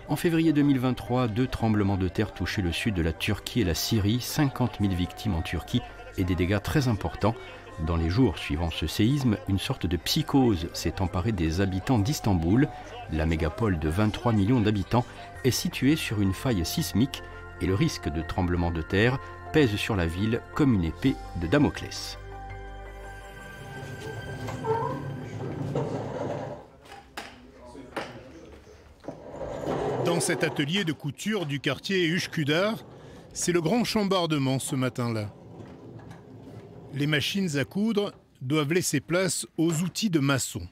En février 2023, 2 tremblements de terre touchaient le sud de la Turquie et la Syrie, 50 000 victimes en Turquie et des dégâts très importants. Dans les jours suivant ce séisme, une sorte de psychose s'est emparée des habitants d'Istanbul. La mégapole de 23 millions d'habitants est située sur une faille sismique et le risque de tremblement de terre pèse sur la ville comme une épée de Damoclès. Dans cet atelier de couture du quartier Üsküdar, c'est le grand chambardement ce matin-là. Les machines à coudre doivent laisser place aux outils de maçons.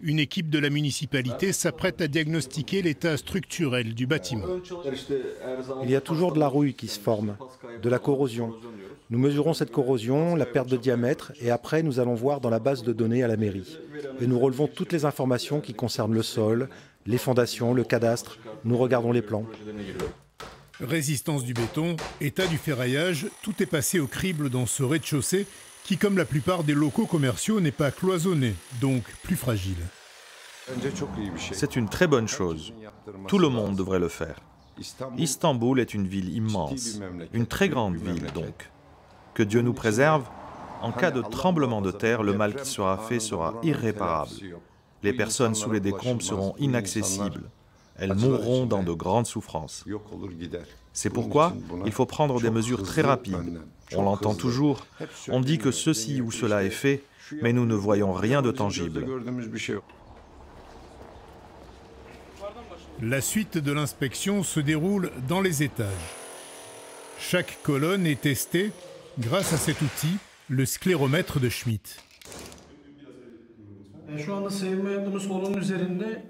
Une équipe de la municipalité s'apprête à diagnostiquer l'état structurel du bâtiment. Il y a toujours de la rouille qui se forme, de la corrosion. Nous mesurons cette corrosion, la perte de diamètre, et après nous allons voir dans la base de données à la mairie. Et nous relevons toutes les informations qui concernent le sol, les fondations, le cadastre. Nous regardons les plans. Résistance du béton, état du ferraillage, tout est passé au crible dans ce rez-de-chaussée qui, comme la plupart des locaux commerciaux, n'est pas cloisonné, donc plus fragile. C'est une très bonne chose. Tout le monde devrait le faire. Istanbul est une ville immense, une très grande ville donc. Que Dieu nous préserve, en cas de tremblement de terre, le mal qui sera fait sera irréparable. Les personnes sous les décombres seront inaccessibles. Elles mourront dans de grandes souffrances. C'est pourquoi il faut prendre des mesures très rapides. On l'entend toujours, on dit que ceci ou cela est fait, mais nous ne voyons rien de tangible. La suite de l'inspection se déroule dans les étages. Chaque colonne est testée grâce à cet outil, le scléromètre de Schmidt.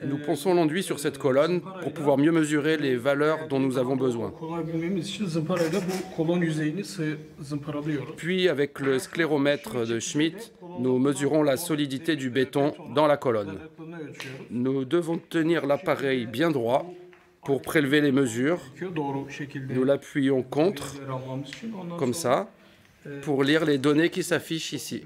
Nous ponçons l'enduit sur cette colonne pour pouvoir mieux mesurer les valeurs dont nous avons besoin. Puis, avec le scléromètre de Schmidt, nous mesurons la solidité du béton dans la colonne. Nous devons tenir l'appareil bien droit pour prélever les mesures. Nous l'appuyons contre, comme ça, pour lire les données qui s'affichent ici.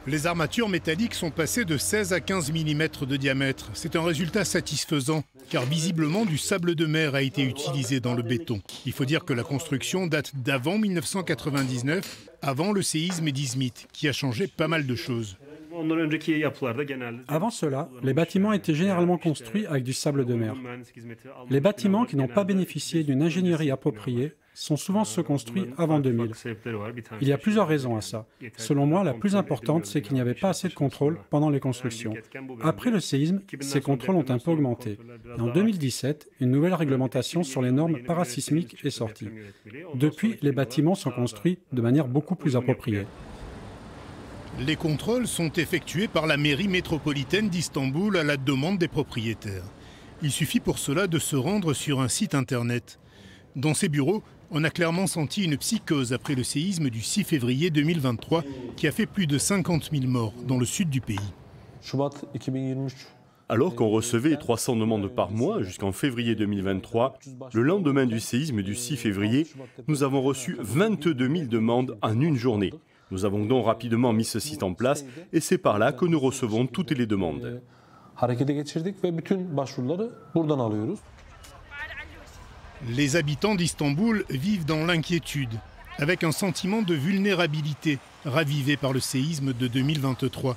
Les armatures métalliques sont passées de 16 à 15 mm de diamètre. C'est un résultat satisfaisant, car visiblement du sable de mer a été utilisé dans le béton. Il faut dire que la construction date d'avant 1999, avant le séisme d'Izmit, qui a changé pas mal de choses. Avant cela, les bâtiments étaient généralement construits avec du sable de mer. Les bâtiments qui n'ont pas bénéficié d'une ingénierie appropriée sont souvent ceux construits avant 2000. Il y a plusieurs raisons à ça. Selon moi, la plus importante, c'est qu'il n'y avait pas assez de contrôle pendant les constructions. Après le séisme, ces contrôles ont un peu augmenté. Et en 2017, une nouvelle réglementation sur les normes parasismiques est sortie. Depuis, les bâtiments sont construits de manière beaucoup plus appropriée. Les contrôles sont effectués par la mairie métropolitaine d'Istanbul à la demande des propriétaires. Il suffit pour cela de se rendre sur un site internet. Dans ces bureaux, on a clairement senti une psychose après le séisme du 6 février 2023 qui a fait plus de 50 000 morts dans le sud du pays. Alors qu'on recevait 300 demandes par mois jusqu'en février 2023, le lendemain du séisme du 6 février, nous avons reçu 22 000 demandes en une journée. Nous avons donc rapidement mis ce site en place et c'est par là que nous recevons toutes les demandes. Les habitants d'Istanbul vivent dans l'inquiétude, avec un sentiment de vulnérabilité ravivé par le séisme de 2023.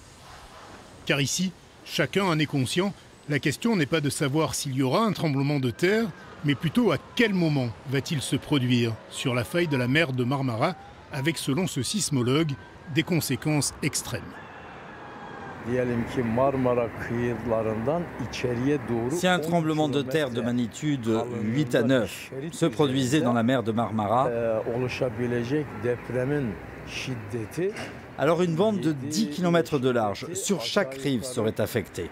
Car ici, chacun en est conscient, la question n'est pas de savoir s'il y aura un tremblement de terre, mais plutôt à quel moment va-t-il se produire sur la faille de la mer de Marmara, avec, selon ce sismologue, des conséquences extrêmes. Si un tremblement de terre de magnitude 8 à 9 se produisait dans la mer de Marmara, alors une bande de 10 km de large sur chaque rive serait affectée.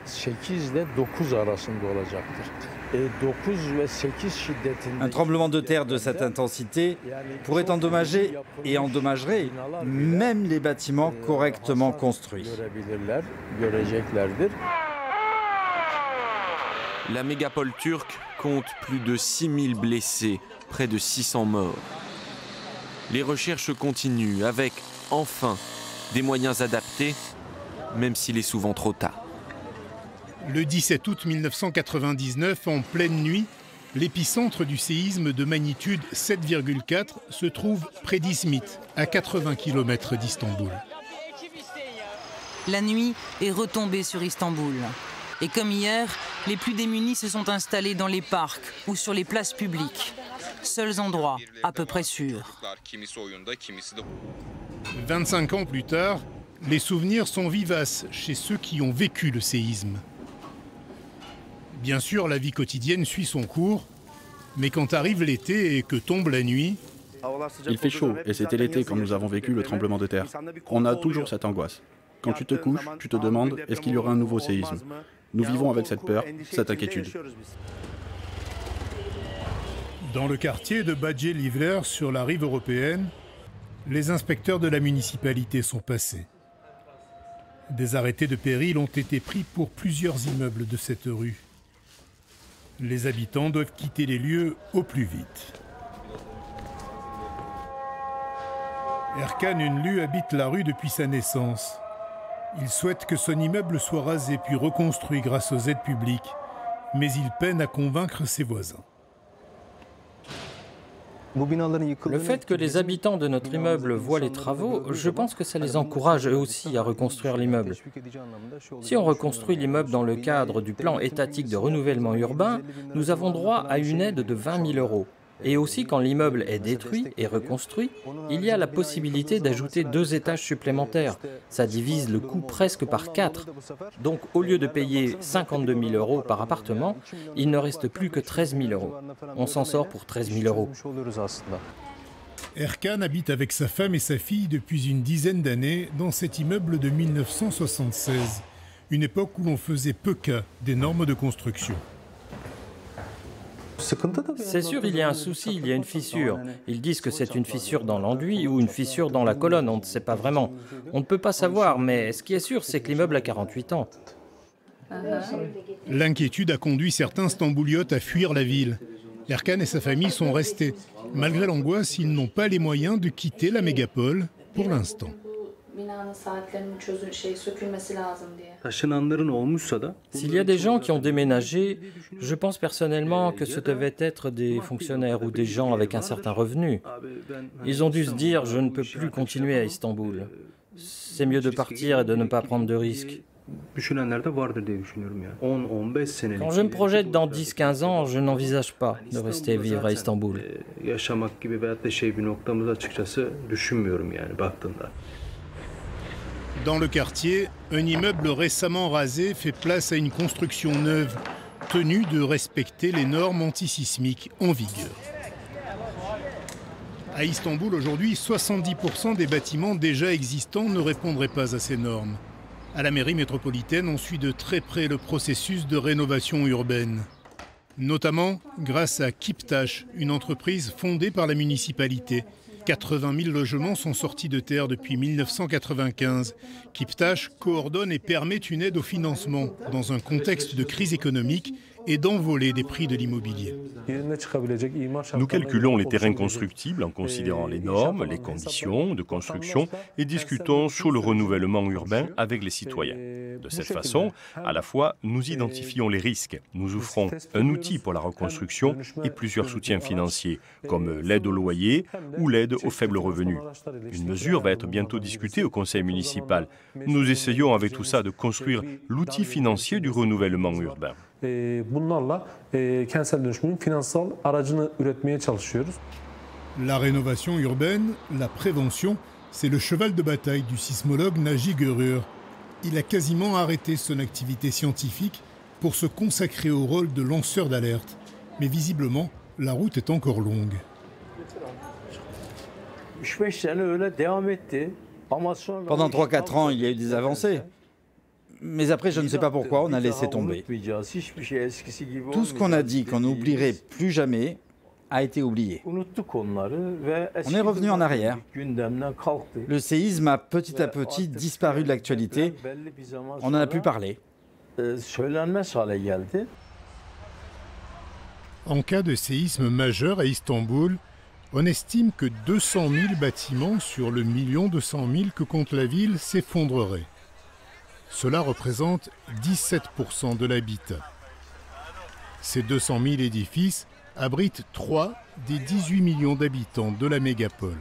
Un tremblement de terre de cette intensité pourrait endommager et endommagerait même les bâtiments correctement construits. La mégapole turque compte plus de 6000 blessés, près de 600 morts. Les recherches continuent avec, enfin, des moyens adaptés, même s'il est souvent trop tard. Le 17 août 1999, en pleine nuit, l'épicentre du séisme de magnitude 7,4 se trouve près d'Izmit, à 80 km d'Istanbul. La nuit est retombée sur Istanbul. Et comme hier, les plus démunis se sont installés dans les parcs ou sur les places publiques. Seuls endroits à peu près sûrs. 25 ans plus tard, les souvenirs sont vivaces chez ceux qui ont vécu le séisme. Bien sûr, la vie quotidienne suit son cours, mais quand arrive l'été et que tombe la nuit... Il fait chaud, et c'était l'été quand nous avons vécu le tremblement de terre. On a toujours cette angoisse. Quand tu te couches, tu te demandes, est-ce qu'il y aura un nouveau séisme? Nous vivons avec cette peur, cette inquiétude. Dans le quartier de Badje-Livler, sur la rive européenne, les inspecteurs de la municipalité sont passés. Des arrêtés de péril ont été pris pour plusieurs immeubles de cette rue. Les habitants doivent quitter les lieux au plus vite. Erkan Ünlü habite la rue depuis sa naissance. Il souhaite que son immeuble soit rasé puis reconstruit grâce aux aides publiques, mais il peine à convaincre ses voisins. Le fait que les habitants de notre immeuble voient les travaux, je pense que ça les encourage eux aussi à reconstruire l'immeuble. Si on reconstruit l'immeuble dans le cadre du plan étatique de renouvellement urbain, nous avons droit à une aide de 20 000 €. Et aussi, quand l'immeuble est détruit et reconstruit, il y a la possibilité d'ajouter 2 étages supplémentaires. Ça divise le coût presque par 4. Donc, au lieu de payer 52 000 € par appartement, il ne reste plus que 13 000 €. On s'en sort pour 13 000 €. Erkan habite avec sa femme et sa fille depuis une dizaine d'années dans cet immeuble de 1976, une époque où l'on faisait peu cas des normes de construction. C'est sûr, il y a un souci, il y a une fissure. Ils disent que c'est une fissure dans l'enduit ou une fissure dans la colonne, on ne sait pas vraiment. On ne peut pas savoir, mais ce qui est sûr, c'est que l'immeuble a 48 ans. L'inquiétude a conduit certains Stambouliotes à fuir la ville. Erkan et sa famille sont restés. Malgré l'angoisse, ils n'ont pas les moyens de quitter la mégapole pour l'instant. S'il y a des gens qui ont déménagé, je pense personnellement que ce devaient être des fonctionnaires ou des gens avec un certain revenu. Ils ont dû se dire « je ne peux plus continuer à Istanbul. C'est mieux de partir et de ne pas prendre de risques ». Quand je me projette dans 10-15 ans, je n'envisage pas de rester vivre à Istanbul. Dans le quartier, un immeuble récemment rasé fait place à une construction neuve, tenue de respecter les normes antisismiques en vigueur. À Istanbul, aujourd'hui, 70% des bâtiments déjà existants ne répondraient pas à ces normes. À la mairie métropolitaine, on suit de très près le processus de rénovation urbaine. Notamment grâce à Kiptaş, une entreprise fondée par la municipalité. 80 000 logements sont sortis de terre depuis 1995. Kiptaş coordonne et permet une aide au financement dans un contexte de crise économique et d'envolée des prix de l'immobilier. Nous calculons les terrains constructibles en considérant les normes, les conditions de construction et discutons sur le renouvellement urbain avec les citoyens. De cette façon, à la fois, nous identifions les risques, nous offrons un outil pour la reconstruction et plusieurs soutiens financiers, comme l'aide au loyer ou l'aide aux faibles revenus. Une mesure va être bientôt discutée au conseil municipal. Nous essayons avec tout ça de construire l'outil financier du renouvellement urbain. La rénovation urbaine, la prévention, c'est le cheval de bataille du sismologue Naji Görür. Il a quasiment arrêté son activité scientifique pour se consacrer au rôle de lanceur d'alerte. Mais visiblement, la route est encore longue. Pendant 3-4 ans, il y a eu des avancées. Mais après, je ne sais pas pourquoi, on a laissé tomber. Tout ce qu'on a dit qu'on n'oublierait plus jamais a été oublié. On est revenu en arrière. Le séisme a petit à petit disparu de l'actualité. On n'en a plus parlé. En cas de séisme majeur à Istanbul, on estime que 200 000 bâtiments sur le 1 200 000 que compte la ville s'effondreraient. Cela représente 17% de l'habitat. Ces 200 000 édifices abritent 3 des 18 millions d'habitants de la mégapole.